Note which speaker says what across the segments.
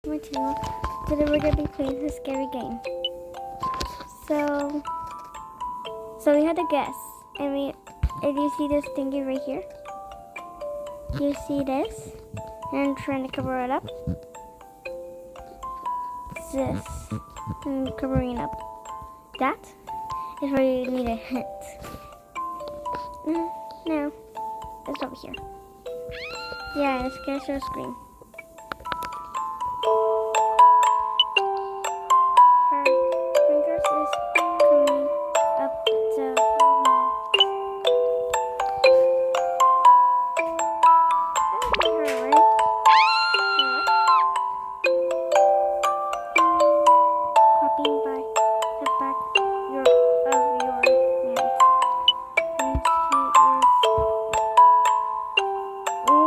Speaker 1: my channel. Today we're gonna be playing this scary game. So we had to guess, and you see this thingy right here? You see this? And I'm trying to cover it up. This, and covering up that is where you need a hint. No, it's over here. Yeah, it's gonna show a screen. Her fingers is coming up the copying by the back of your hand. And she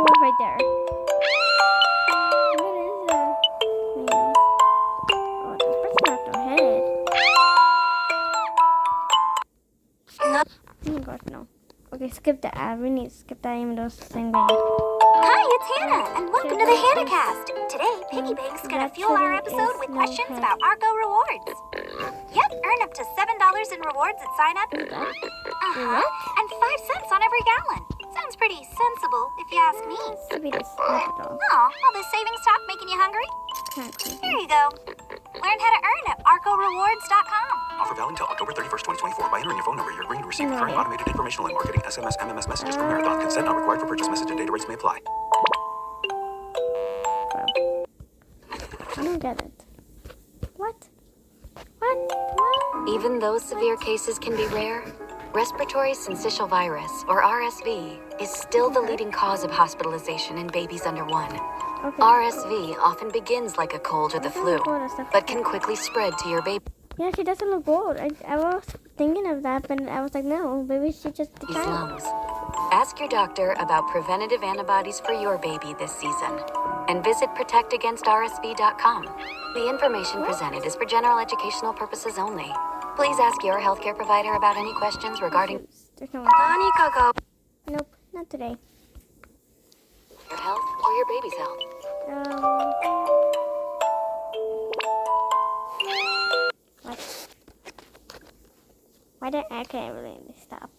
Speaker 1: is right there. What is that? Oh, this person left her head. Oh my gosh, no. Okay, skip the ad. We need to skip that even though it's the same band.
Speaker 2: Hi, it's Hannah, and welcome to the HannahCast. Today, Piggy Bank's gonna fuel our episode with questions about Argo rewards. Yep, earn up to $7 in rewards at sign up. And 5 cents on every gallon. Sounds pretty sensible, if you ask me. Aw, all this savings talk making you hungry? Here you go. Learn how to earn at ArcoRewards.com.
Speaker 3: Offer valid until October 31st, 2024. By entering your phone number, you're agreeing to receive recurring automated informational and marketing SMS, MMS messages from Marathon. Consent not required for purchase. Message and data rates may apply.
Speaker 1: I don't get it. What?
Speaker 2: Even though severe cases can be rare, respiratory syncytial virus, or RSV, is still the leading cause of hospitalization in babies under 1.
Speaker 1: Okay.
Speaker 2: RSV often begins like a cold or the flu, but can quickly spread to your baby's
Speaker 1: Yeah, she doesn't look old. I was thinking of that, but I was like, no, maybe she just a child.
Speaker 2: lungs. Ask your doctor about preventative antibodies for your baby this season, and visit protectagainstrsv.com. The information presented is for general educational purposes only. Please ask your healthcare provider about any questions regarding
Speaker 1: There's no one. Nope, not today.
Speaker 2: your health or your baby's health.
Speaker 1: What? Why did I can't really stop?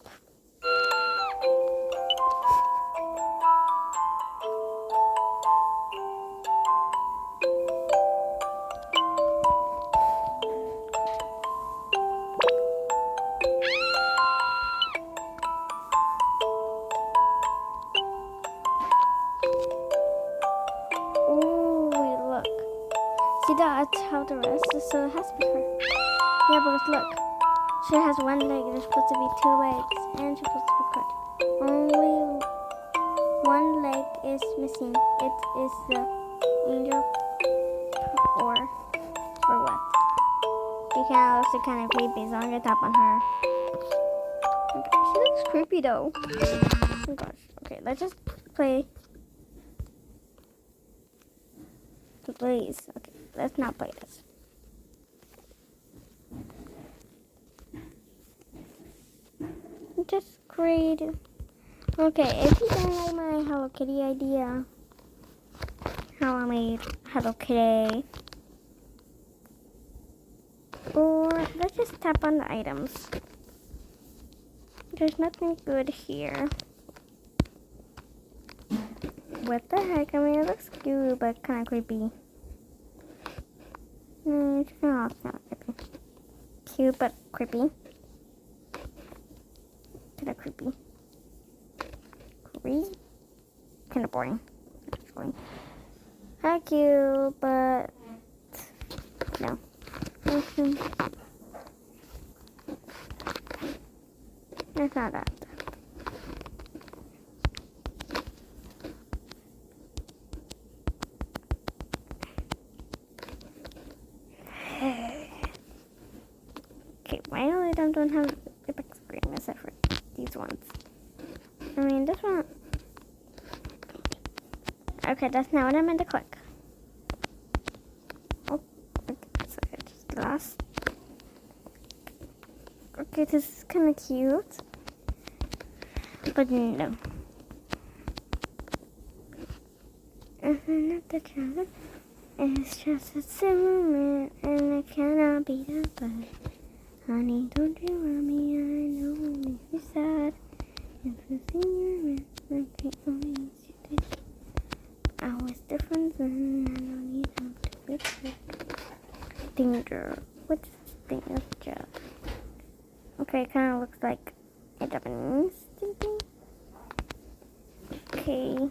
Speaker 1: See that's how the rest is, so it has to be her. Yeah, because look. She has one leg, there's supposed to be 2 legs, and she's supposed to be cut. Only one leg is missing. It is the angel or what? You can't also kind of creepy, so I'm gonna tap on her. Okay, she looks creepy though. Oh gosh. Okay, let's just play. Please. Okay, let's not play this. Just create. Okay, if you don't like my Hello Kitty idea, how I made Hello Kitty, or let's just tap on the items. There's nothing good here. What the heck? I mean, it looks cute, but kind of creepy. It's kind of creepy. Cute, but creepy. Kind of creepy. Kind of boring, actually. How cute, but no. It's not that. Okay, finally I don't have the back screen except for these ones. I mean, this one. Okay, that's not what I meant to click. Oh, okay, so it's the last. Okay, this is kind of cute. But no. Not the challenge. It's just a simmer and it cannot be done. Honey, don't you love me? I know it makes me sad. If it's in your wrist, I can't only you did. I was different then, I don't need them to fix it. Danger. What's danger? Okay, it kind of looks like a Japanese thing. Okay.